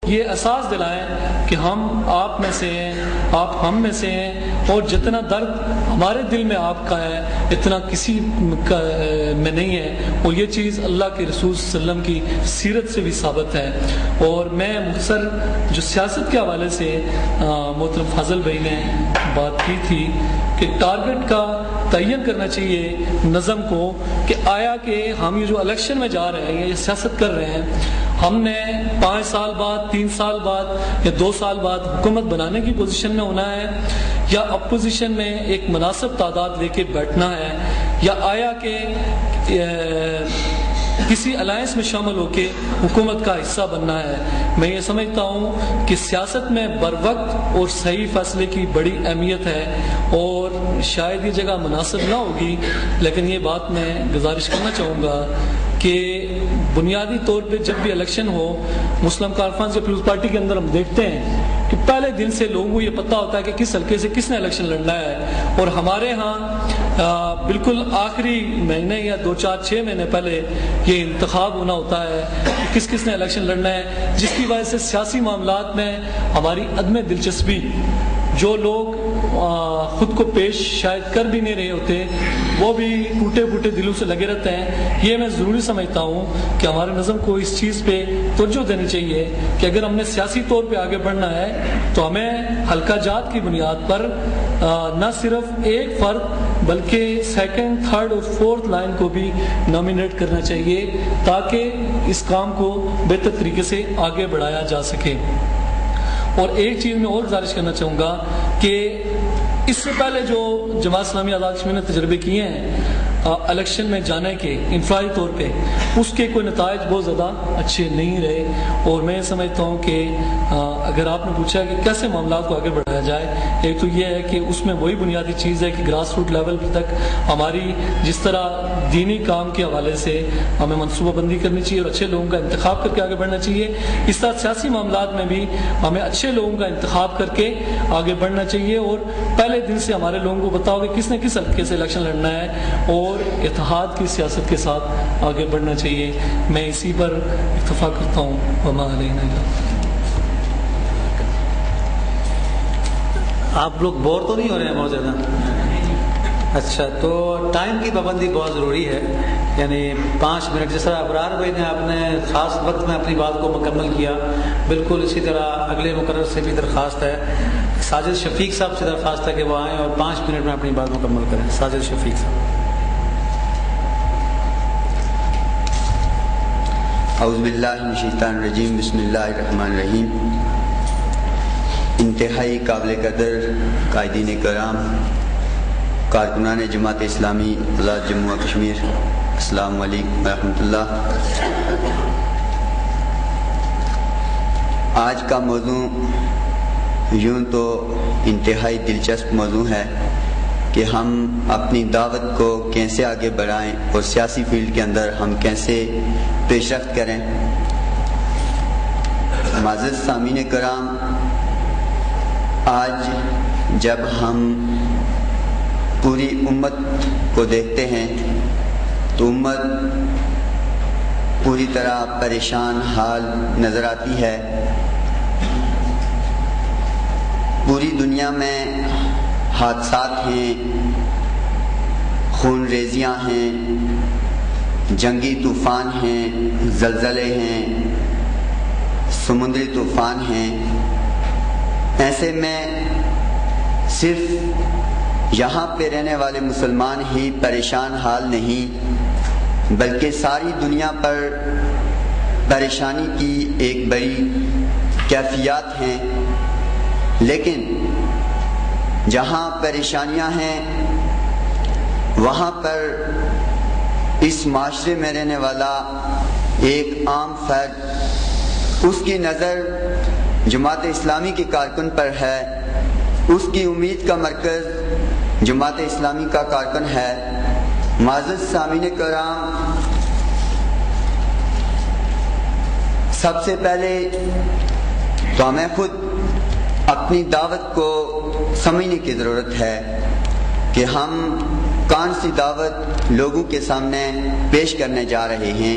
یہ احساس دلائیں کہ ہم آپ میں سے ہیں، آپ ہم میں سے ہیں، اور جتنا درد ہمارے دل میں آپ کا ہے اتنا کسی میں نہیں ہے، اور یہ چیز اللہ کے رسول صلی اللہ علیہ وسلم کی سیرت سے بھی ثابت ہے۔ اور میں مختصر جو سیاست کے حوالے سے محترم فاضل بھائی نے بات کی تھی کہ ٹارگٹ کا تعین کرنا چاہیے نظم کو، کہ آیا کہ ہم یہ جو الیکشن میں جا رہے ہیں یا سیاست کر رہے ہیں، ہم نے 5 سال بعد 3 سال بعد یا 2 سال بعد حکومت بنانے کی پوزیشن میں ہونا ہے، یا اپوزیشن میں ایک مناسب تعداد لے کے بیٹھنا ہے، یا آیا کہ کسی الائنس میں شامل ہو کے حکومت کا حصہ بننا ہے۔ میں یہ سمجھتا ہوں کہ سیاست میں بروقت اور صحیح فیصلے کی بڑی اہمیت ہے، اور شاید یہ جگہ مناسب نہ ہوگی، لیکن یہ بات میں گزارش کرنا چاہوں گا کہ بنیادی طور پہ جب بھی الیکشن ہو، مسلم کانفرنس یا پیپلز پارٹی کے اندر ہم دیکھتے ہیں کہ پہلے دن سے لوگوں کو یہ پتہ ہوتا ہے کہ کس حلقے سے کس نے الیکشن لڑنا ہے، اور ہمارے ہاں بالکل آخری مہینے یا 2-4-6 مہینے پہلے یہ انتخاب ہونا ہوتا ہے کہ کس نے الیکشن لڑنا ہے، جس کی وجہ سے سیاسی معاملات میں ہماری عدم دلچسپی، جو لوگ خود کو پیش شاید کر بھی نہیں رہے ہوتے وہ بھی ٹوٹے پھوٹے دلوں سے لگے رہتے ہیں۔ یہ میں ضروری سمجھتا ہوں کہ ہمارے نظم کو اس چیز پہ توجہ دینی چاہیے کہ اگر ہم نے سیاسی طور پہ آگے بڑھنا ہے تو ہمیں حلقہ جات کی بنیاد پر نہ صرف ایک فرد بلکہ 2nd، 3rd اور 4th لائن کو بھی نامینیٹ کرنا چاہیے تاکہ اس کام کو بہتر طریقے سے آگے بڑھایا جا سکے۔ اور ایک چیز میں اور گزارش کرنا چاہوں گا کہ اس سے پہلے جو جماعت اسلامی آزاد کشمیر نے تجربے کیے ہیں الیکشن میں جانے کے انفرادی طور پہ، اس کے کوئی نتائج بہت زیادہ اچھے نہیں رہے، اور میں سمجھتا ہوں کہ اگر آپ نے پوچھا کہ کیسے معاملات کو آگے بڑھایا جائے، ایک تو یہ ہے کہ اس میں وہی بنیادی چیز ہے کہ گراس روٹ لیول تک ہماری جس طرح دینی کام کے حوالے سے ہمیں منصوبہ بندی کرنی چاہیے اور اچھے لوگوں کا انتخاب کر کے آگے بڑھنا چاہیے، اس طرح سیاسی معاملات میں بھی ہمیں اچھے لوگوں کا انتخاب کر کے آگے بڑھنا چاہیے، اور پہلے دن سے ہمارے لوگوں کو بتاؤ کہ کس نے کس حلقے سے الیکشن لڑنا ہے، اور اتحاد کی سیاست کے ساتھ آگے بڑھنا چاہیے۔ میں اسی پر اکتفا کرتا ہوں۔ وما علینا الا۔ آپ لوگ بور تو نہیں ہو رہے ہیں بہت زیادہ؟ اچھا، تو ٹائم کی پابندی بہت ضروری ہے، یعنی 5 منٹ، جس طرح ابرار بھائی نے اپنے خاص وقت میں اپنی بات کو مکمل کیا، بالکل اسی طرح اگلے مقرر سے بھی درخواست ہے، ساجد شفیق صاحب سے درخواست ہے کہ وہ آئیں اور 5 منٹ میں اپنی بات مکمل کریں۔ ساجد شفیق صاحب۔ اعوذ باللہ من الشیطان الرجیم، بسم اللہ الرحمن الرحیم۔ انتہائی قابل قدر قائدین کرام، کارکنان جماعت اسلامی آزاد جموں و کشمیر، السلام علیکم ورحمۃ اللہ۔ آج کا موضوع یوں تو انتہائی دلچسپ موضوع ہے کہ ہم اپنی دعوت کو کیسے آگے بڑھائیں اور سیاسی فیلڈ کے اندر ہم کیسے پیش رفت کریں۔ معزز سامعین کرام، آج جب ہم پوری امت کو دیکھتے ہیں تو امت پوری طرح پریشان حال نظر آتی ہے۔ پوری دنیا میں حادثات ہیں، خون ریزیاں ہیں، جنگی طوفان ہیں، زلزلے ہیں، سمندری طوفان ہیں۔ ایسے میں صرف یہاں پہ رہنے والے مسلمان ہی پریشان حال نہیں، بلکہ ساری دنیا پر پریشانی کی ایک بڑی کیفیات ہیں۔ لیکن جہاں پریشانیاں ہیں وہاں پر اس معاشرے میں رہنے والا ایک عام فرد، اس کی نظر جماعت اسلامی کے کارکن پر ہے، اس کی امید کا مرکز جماعت اسلامی کا کارکن ہے۔ معزز سامعین کرام، سب سے پہلے تو ہمیں خود اپنی دعوت کو سمجھنے کی ضرورت ہے کہ ہم کون سی دعوت لوگوں کے سامنے پیش کرنے جا رہے ہیں۔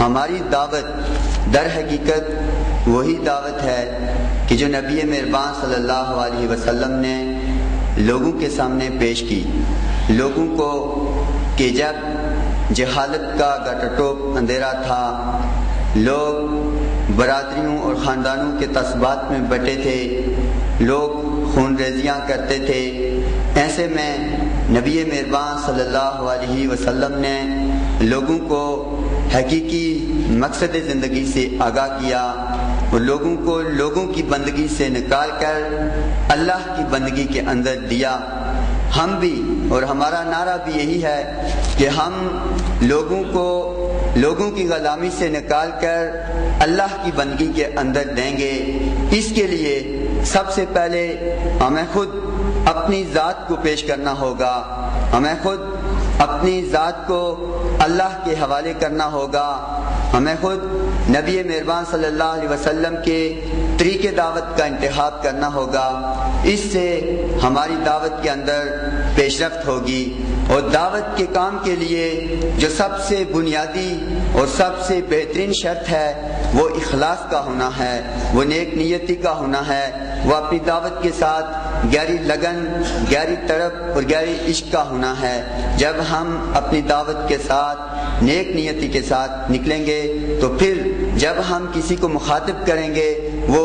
ہماری دعوت در حقیقت وہی دعوت ہے کہ جو نبی مہربان صلی اللہ علیہ وسلم نے لوگوں کے سامنے پیش کی، لوگوں کو کہ جب جہالت کا گٹرٹوپ اندھیرا تھا، لوگ برادریوں اور خاندانوں کے تعصبات میں بٹے تھے، لوگ خون ریزیاں کرتے تھے، ایسے میں نبی مہربان صلی اللہ علیہ وسلم نے لوگوں کو حقیقی مقصد زندگی سے آگاہ کیا اور لوگوں کو لوگوں کی بندگی سے نکال کر اللہ کی بندگی کے اندر دیا۔ ہم بھی اور ہمارا نعرہ بھی یہی ہے کہ ہم لوگوں کو لوگوں کی غلامی سے نکال کر اللہ کی بندگی کے اندر دیں گے۔ اس کے لیے سب سے پہلے ہمیں خود اپنی ذات کو پیش کرنا ہوگا، ہمیں خود اپنی ذات کو اللہ کے حوالے کرنا ہوگا، ہمیں خود نبی مہربان صلی اللہ علیہ وسلم کے طریقے دعوت کا انتخاب کرنا ہوگا۔ اس سے ہماری دعوت کے اندر پیش رفت ہوگی، اور دعوت کے کام کے لیے جو سب سے بنیادی اور سب سے بہترین شرط ہے وہ اخلاص کا ہونا ہے، وہ نیک نیتی کا ہونا ہے، وہ اپنی دعوت کے ساتھ گہری لگن، گہری طرف اور گہری عشق کا ہونا ہے۔ جب ہم اپنی دعوت کے ساتھ نیک نیتی کے ساتھ نکلیں گے تو پھر جب ہم کسی کو مخاطب کریں گے وہ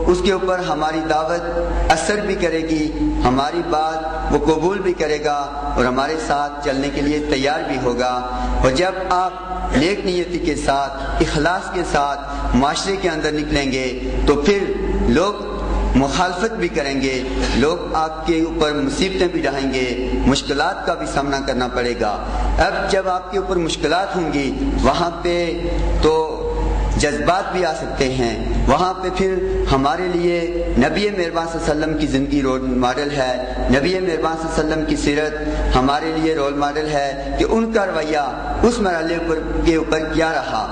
اس کے اوپر ہماری دعوت اثر بھی کرے گی، ہماری بات وہ قبول بھی کرے گا اور ہمارے ساتھ چلنے کے لیے تیار بھی ہوگا۔ اور جب آپ نیک نیتی کے ساتھ اخلاص کے ساتھ معاشرے کے اندر نکلیں گے تو پھر لوگ مخالفت بھی کریں گے، لوگ آپ کے اوپر مصیبتیں بھی ڈالیں گے، مشکلات کا بھی سامنا کرنا پڑے گا۔ اب جب آپ کے اوپر مشکلات ہوں گی وہاں پہ تو جذبات بھی آ سکتے ہیں، وہاں پہ پھر ہمارے لیے نبی مہربان صلی اللہ علیہ وسلم کی زندگی رول ماڈل ہے، نبی مہربان صلی اللہ علیہ وسلم کی سیرت ہمارے لیے رول ماڈل ہے کہ ان کا رویہ اس مرحلے کے اوپر کیا رہا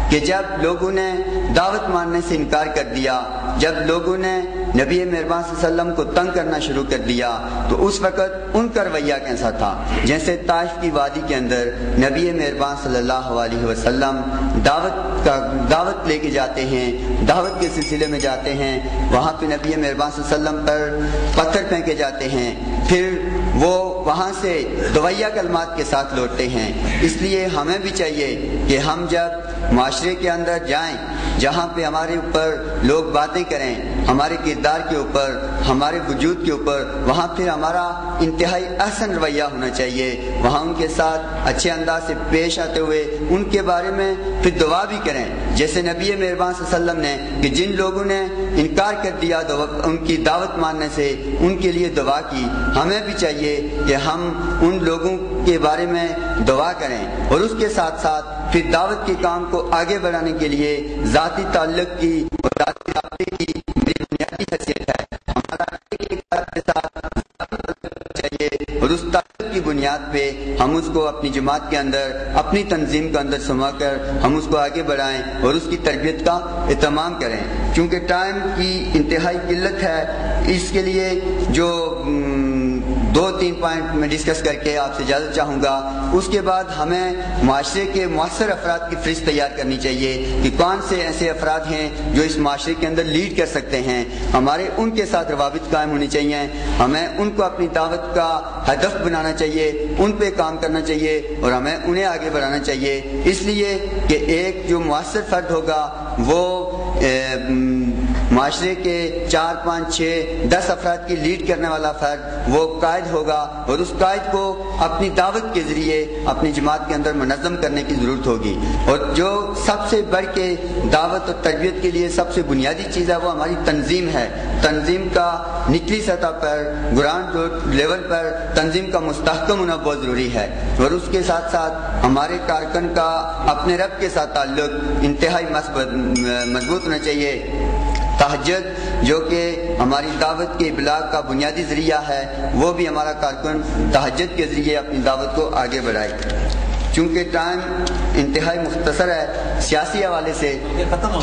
کہ جب لوگوں نے دعوت ماننے سے انکار کر دیا، جب لوگوں نے نبی مہربان صلی اللہ علیہ وسلم کو تنگ کرنا شروع کر دیا تو اس وقت ان کا رویہ کیسا تھا۔ جیسے طائف کی وادی کے اندر نبی مہربان صلی اللہ علیہ وسلم دعوت لے کے جاتے ہیں، دعوت کے سلسلے میں جاتے ہیں، وہاں پہ نبی مہربان صلی اللہ علیہ وسلم پر پتھر پھینکے جاتے ہیں، پھر وہ وہاں سے دویہ کلمات کے ساتھ لوٹتے ہیں۔ اس لیے ہمیں بھی چاہیے کہ ہم جب معاشرے کے اندر جائیں جہاں پہ ہمارے اوپر لوگ باتیں کریں، ہمارے کردار کے اوپر، ہمارے وجود کے اوپر، وہاں پھر ہمارا انتہائی احسن رویہ ہونا چاہیے، وہاں ان کے ساتھ اچھے انداز سے پیش آتے ہوئے ان کے بارے میں پھر دعا بھی کریں، جیسے نبی مہربان صلی اللہ علیہ وسلم نے کہ جن لوگوں نے انکار کر دیا ان کی دعوت ماننے سے ان کے لیے دعا کی۔ ہمیں بھی چاہیے کہ ہم ان لوگوں کے بارے میں دعا کریں اور اس کے ساتھ ساتھ پھر دعوت کے کام کو آگے بڑھانے کے لیے ذاتی تعلق کی اور ذاتی رابطے کی بنیادی حیثیت ہے، ہمارا ایک کے ساتھ چاہیے اور اس تعلق کی بنیاد پہ ہم اس کو اپنی جماعت کے اندر، اپنی تنظیم کے اندر سما کر ہم اس کو آگے بڑھائیں اور اس کی تربیت کا اہتمام کریں۔ چونکہ ٹائم کی انتہائی قلت ہے، اس کے لیے جو 2-3 پوائنٹ میں ڈسکس کر کے آپ سے اجازت چاہوں گا۔ اس کے بعد ہمیں معاشرے کے مؤثر افراد کی فہرست تیار کرنی چاہیے کہ کون سے ایسے افراد ہیں جو اس معاشرے کے اندر لیڈ کر سکتے ہیں، ہمارے ان کے ساتھ روابط قائم ہونے چاہیے، ہمیں ان کو اپنی دعوت کا ہدف بنانا چاہیے، ان پہ کام کرنا چاہیے اور ہمیں انہیں آگے بڑھانا چاہیے، اس لیے کہ ایک جو مؤثر فرد ہوگا وہ معاشرے کے 4, 5, 6, 10 افراد کی لیڈ کرنے والا فرد وہ قائد ہوگا اور اس قائد کو اپنی دعوت کے ذریعے اپنی جماعت کے اندر منظم کرنے کی ضرورت ہوگی۔ اور جو سب سے بڑھ کے دعوت اور تربیت کے لیے سب سے بنیادی چیز ہے وہ ہماری تنظیم ہے۔ تنظیم کا نچلی سطح پر، گراؤنڈ لیول پر تنظیم کا مستحکم ہونا بہت ضروری ہے، اور اس کے ساتھ ساتھ ہمارے کارکن کا اپنے رب کے ساتھ تعلق انتہائی مضبوط ہونا چاہیے۔ تہجد جو کہ ہماری دعوت کے ابلاغ کا بنیادی ذریعہ ہے، وہ بھی ہمارا کارکن تہجد کے ذریعے اپنی دعوت کو آگے بڑھائے۔ چونکہ ٹائم انتہائی مختصر ہے، سیاسی حوالے سے ختم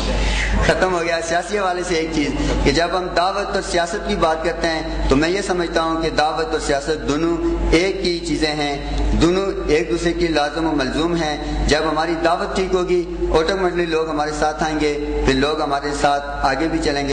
ہو گیا۔ سیاسی حوالے سے ایک چیز کہ جب ہم دعوت اور سیاست کی بات کرتے ہیں تو میں یہ سمجھتا ہوں کہ دعوت اور سیاست دونوں ایک ہی چیزیں ہیں، دونوں ایک دوسرے کی لازم و ملزوم ہیں۔ جب ہماری دعوت ٹھیک ہوگی آٹومیٹکلی لوگ ہمارے ساتھ آئیں گے، پھر لوگ ہمارے ساتھ آگے بھی چلیں گے.